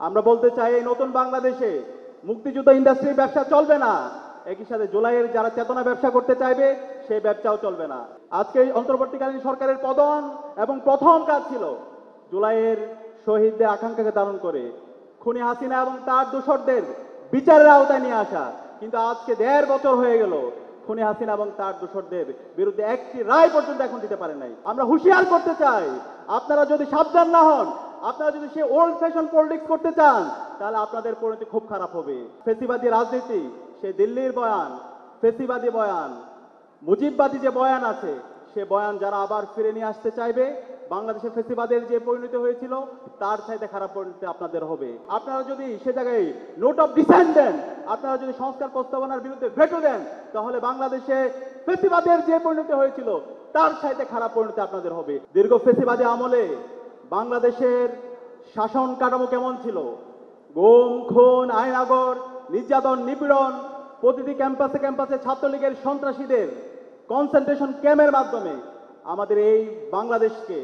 আমরা বলতে চাই এই নতুন বাংলাদেশে মুক্তিযুদ্ধ ইন্ডাস্ট্রির ব্যবসা চলবে না, একই সাথে জুলাইয়ের যারা চেতনা ব্যবসা করতে চাইবে সেই ব্যবসাও চলবে না। আজকে অন্তর্বর্তীকালীন সরকারের পতন এবং প্রথম কাজ ছিল জুলাইয়ের শহীদদের আকাঙ্ক্ষাকে ধারণ করে খুনি হাসিনা এবং তার দোসরদের বিচারের আওতায় নিয়ে আসা। কিন্তু আজকে 1.5 বছর হয়ে গেল খুনি হাসিনা এবং তার দোসরদের বিরুদ্ধে একটি রায় পর্যন্ত এখন দিতে পারে নাই। আমরা হুঁশিয়ার করতে চাই, আপনারা যদি সাবধান না হন, আপনারা যদি সে ওল্ড ফ্যাশন পলিটিক্স করতে চান, তাহলে আপনাদের পরিণতি খুব খারাপ হবে। ফেসিবাদী রাজনীতি, সে দিল্লির বয়ান, ফেসিবাদী বয়ান, মুজিববাদী যে বয়ান আছে, সে বয়ান যারা আবার ফিরে নিয়ে আসতে চাইবে, বাংলাদেশের ফেসিবাদের যে পরিণতি হয়েছিল তার চাইতে খারাপ পরিণতি আপনাদের হবে। আপনারা যদি সে জায়গায় নোট অফ ডিসেন্ট দেন, আপনারা যদি সংস্কার প্রস্তাবনার বিরুদ্ধে ভেটো দেন, তাহলে বাংলাদেশে ফেসিবাদের যে পরিণতি হয়েছিল তার চাইতে খারাপ পরিণতি আপনাদের হবে। দীর্ঘ ফেসিবাদী আমলে বাংলাদেশের শাসন কাঠামো কেমন ছিল? গুম, খুন, আইনাগর, নির্যাতন, নিপীড়ন, প্রতিটি ক্যাম্পাসে ক্যাম্পাসে ছাত্রলীগের সন্ত্রাসীদের কনসেন্ট্রেশন ক্যাম্পের মাধ্যমে আমাদের এই বাংলাদেশকে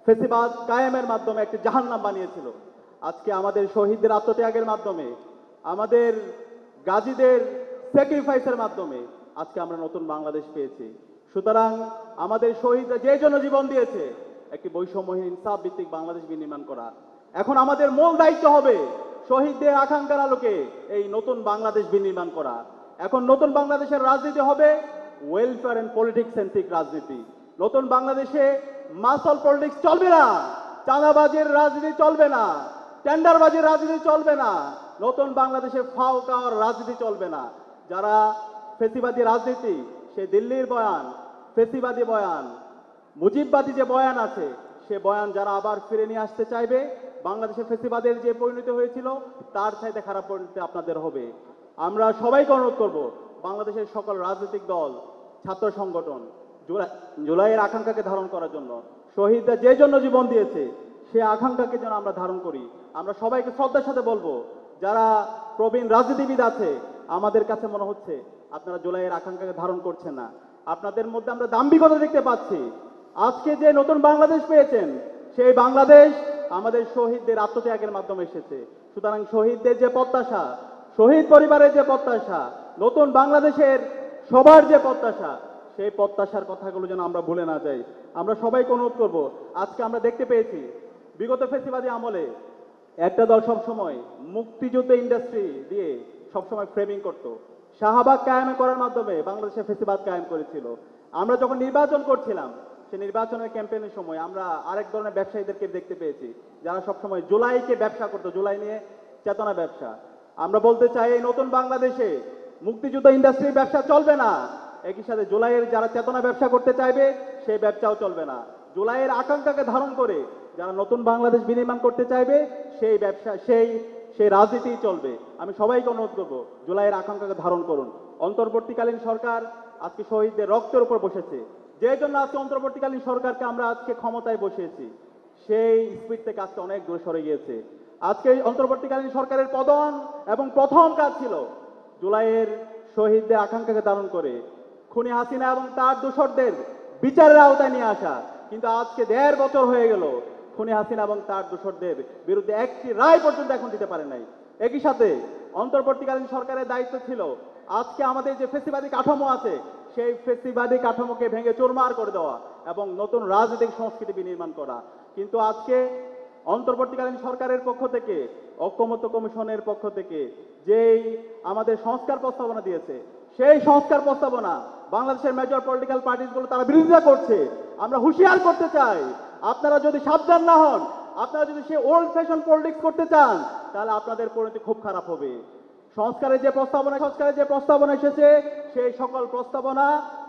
ফেসিবাদ কায়েমের মাধ্যমে একটি জাহান্নাম বানিয়েছিল। আজকে আমাদের শহীদদের আত্মত্যাগের মাধ্যমে, আমাদের গাজীদের স্যাক্রিফাইসের মাধ্যমে আজকে আমরা নতুন বাংলাদেশ পেয়েছি। সুতরাং আমাদের শহীদরা যে জন্য জীবন দিয়েছে, একটি বৈষম্যহীন ইনসাফ ভিত্তিক বাংলাদেশ বিনির্মাণ করা। এখন আমাদের মূল দায়িত্ব হবে শহীদদের আকাঙ্ক্ষার আলোকে এই নতুন বাংলাদেশ বিনির্মাণ করা। এখন নতুন বাংলাদেশের রাজনীতি হবে ওয়েলফেয়ার এন্ড পলিটিক্স সেন্ট্রিক রাজনীতি। নতুন বাংলাদেশে মাসল পলিটিক্স চলবে না, চাঁদাবাজির রাজনীতি চলবে না, টেন্ডারবাজির রাজনীতি চলবে না, নতুন বাংলাদেশে ফাও কাওয়ার রাজনীতি চলবে না। যারা ফেসিবাদী রাজনীতি, সে দিল্লির বয়ান, ফেসিবাদী বয়ান, মুজিববাদী যে বয়ান আছে, সে বয়ান যারা আবার ফিরে নিয়ে আসতে চাইবে, বাংলাদেশের ফেসিবাদের যে পরিণতি হয়েছিল তার চাইতে খারাপ পরিণতি আপনাদের হবে। আমরা সবাইকে অনুরোধ করব, বাংলাদেশের সকল রাজনৈতিক দল, ছাত্র সংগঠন জুলাইয়ের আকাঙ্ক্ষাকে ধারণ করার জন্য, শহীদরা যে জন্য জীবন দিয়েছে সে আকাঙ্ক্ষাকে যেন আমরা ধারণ করি। আমরা সবাইকে শ্রদ্ধার সাথে বলবো, যারা প্রবীণ রাজনীতিবিদ আছে, আমাদের কাছে মনে হচ্ছে আপনারা জুলাইয়ের আকাঙ্ক্ষাকে ধারণ করছেন না। আপনাদের মধ্যে আমরা দাম্ভিকতা দেখতে পাচ্ছি। আজকে যে নতুন বাংলাদেশ পেয়েছেন, সেই বাংলাদেশ আমাদের শহীদদের আত্মত্যাগের মাধ্যমে এসেছে। সুতরাং শহীদদের যে প্রত্যাশা, শহীদ পরিবারের যে প্রত্যাশা, নতুন বাংলাদেশের সবার যে প্রত্যাশা, সেই প্রত্যাশার কথাগুলো যেন আমরা ভুলে না যাই। আমরা সবাইকে অনুরোধ করব, আজকে আমরা দেখতে পেয়েছি বিগত ফেসিবাদী আমলে একটা দল সবসময় মুক্তিযুদ্ধ ইন্ডাস্ট্রি দিয়ে সবসময় ফ্রেমিং করত, শাহবাগ কায়েম করার মাধ্যমে বাংলাদেশে ফেসিবাদ কায়েম করেছিল। আমরা যখন নির্বাচন করছিলাম, সেই নির্বাচনের ক্যাম্পেইনের সময় আমরা আরেক ধরনের ব্যবসায়ীদেরকে দেখতে পেয়েছি, যারা সবসময় জুলাইকে ব্যবসা করতো, জুলাই নিয়ে চেতনা ব্যবসা। আমরা বলতে চাই এই নতুন বাংলাদেশে মুক্তিযুদ্ধ ইন্ডাস্ট্রির ব্যবসা চলবে না, একই সাথে জুলাইয়ের যারা চেতনা ব্যবসা করতে চাইবে সেই ব্যবসাও চলবে না। জুলাইয়ের আকাঙ্ক্ষাকে ধারণ করে যারা নতুন বাংলাদেশ বিনির্মাণ করতে চাইবে সেই ব্যবসা, সেই রাজনীতিই চলবে। আমি সবাইকে অনুরোধ করবো, জুলাইয়ের আকাঙ্ক্ষাকে ধারণ করুন। অন্তর্বর্তীকালীন সরকার আজকে শহীদদের রক্তের উপর বসেছে, যে জন্য আজকে অন্তর্বর্তীকালীন সরকারকে আমরা আজকে ক্ষমতায় বসিয়েছি, সেই স্পিড থেকে আজকে অনেক দূরে সরে গিয়েছে। আজকে অন্তর্বর্তীকালীন সরকারের পতন এবং প্রথম কাজ ছিল জুলাইয়ের শহীদদের আকাঙ্ক্ষাকে ধারণ করে খুনি হাসিনা এবং তার দোসরদের বিচারের আওতায় নিয়ে আসা। কিন্তু আজকে 1.5 বছর হয়ে গেল খুনি হাসিনা এবং তার দোসরদের বিরুদ্ধে একটি রায় পর্যন্ত এখন দিতে পারে নাই। একই সাথে অন্তর্বর্তীকালীন সরকারের দায়িত্ব ছিল আজকে আমাদের যে ফেসিবাদী কাঠামো আছে, সেই ফেসিবাদী কাঠামোকে ভেঙে চুরমার করে দেওয়া এবং নতুন রাজনৈতিক সংস্কৃতি বিনির্মাণ করা। কিন্তু আজকে অন্তর্বর্তীকালীন সরকারের পক্ষ থেকে, ঐকমত্য কমিশনের পক্ষ থেকে যেই আমাদের সংস্কার প্রস্তাবনা দিয়েছে, সেই সংস্কার প্রস্তাবনা বাংলাদেশের মেজর পলিটিক্যাল পার্টিগুলো তারা বিরোধিতা করছে। আমরা হুঁশিয়ার করতে চাই, আপনারা যদি সাবধান না হন, আপনারা যদি সে ওল্ড ফ্যাশন পলিটিক্স করতে চান, তাহলে আপনাদের পরিণতি খুব খারাপ হবে। সংস্কারের যে প্রস্তাবনা এসেছে, সেই সকল প্রস্তাবনা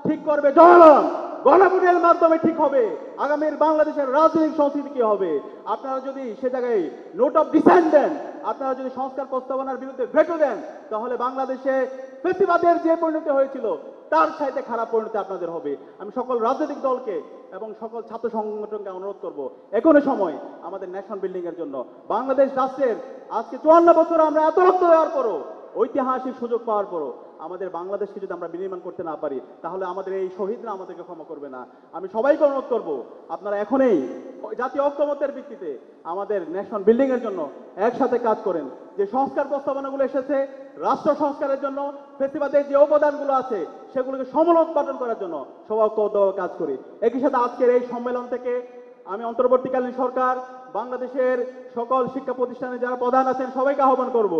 ঠিক করবে জনগণ, গণভোটের মাধ্যমে ঠিক হবে আগামীর বাংলাদেশের রাজনৈতিক সংস্কৃতি কি হবে। আপনারা যদি সে জায়গায় নোট অফ ডিসেন্ট দেন, আপনারা যদি সংস্কার প্রস্তাবনার বিরুদ্ধে ভেটো দেন, তাহলে বাংলাদেশে ফেসিবাদের যে পরিণতি হয়েছিল তার চাইতে খারাপ পরিণতি আপনাদের হবে। আমি সকল রাজনৈতিক দলকে এবং সকল ছাত্র সংগঠনকে অনুরোধ করব, এখনো সময় আমাদের ন্যাশনাল বিল্ডিং এর জন্য। বাংলাদেশ রাষ্ট্রের আজকে 54 বছর আমরা এত রক্ত দেওয়ার পরও ঐতিহাসিক সুযোগ পাওয়ার পরও আমাদের বাংলাদেশকে যদি আমরা বিনির্মাণ করতে না পারি, তাহলে আমাদের এই শহীদরা আমাদেরকে ক্ষমা করবে না। আমি সবাইকে অনুরোধ করব, আপনারা এখনই জাতীয় ঐক্যমত্যের ভিত্তিতে আমাদের ন্যাশন বিল্ডিং এর জন্য একসাথে কাজ করেন। যে সংস্কার প্রস্তাবনাগুলো এসেছে রাষ্ট্র সংস্কারের জন্য, ফেসিবাদের যে অবদানগুলো আছে সেগুলোকে সমুৎপাদন করার জন্য সবাই কাজ করি। একই সাথে আজকের এই সম্মেলন থেকে আমি অন্তর্বর্তীকালীন সরকার, বাংলাদেশের সকল শিক্ষা প্রতিষ্ঠানে যারা প্রধান আছেন সবাইকে আহ্বান করব,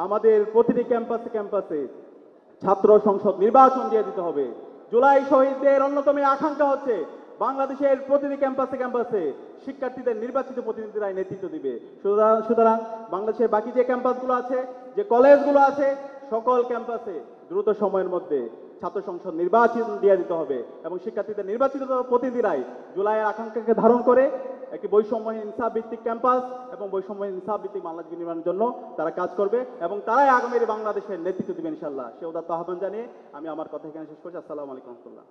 আমাদের প্রতিটি ক্যাম্পাসে ক্যাম্পাসে ছাত্র সংসদ নির্বাচন দিয়ে দিতে হবে। জুলাই শহীদদের অন্যতম আকাঙ্ক্ষা হচ্ছে বাংলাদেশের প্রতিটি ক্যাম্পাসে ক্যাম্পাসে শিক্ষার্থীদের নির্বাচিত প্রতিনিধিরাই নেতৃত্ব দিবে। সুতরাং বাংলাদেশের বাকি যে ক্যাম্পাসগুলো আছে, যে কলেজগুলো আছে, সকল ক্যাম্পাসে দ্রুত সময়ের মধ্যে ছাত্র সংসদ নির্বাচন দিয়ে দিতে হবে এবং শিক্ষার্থীদের নির্বাচিত প্রতিনিধিরাই জুলাইয়ের আকাঙ্ক্ষাকে ধারণ করে একটি বৈষম্যহীন ইনসাফ ভিত্তিক ক্যাম্পাস এবং বৈষম্যহীন ইনসাফ ভিত্তিক বাংলাদেশ নির্মাণের জন্য তারা কাজ করবে এবং তারাই আগামীর বাংলাদেশের নেতৃত্ব দিবেন ইনশাআল্লাহ। সে উদাত্ত আহ্বান জানিয়ে আমি আমার কথা এখানে শেষ করছি। আসসালামু আলাইকুম রহমতুল্লাহ।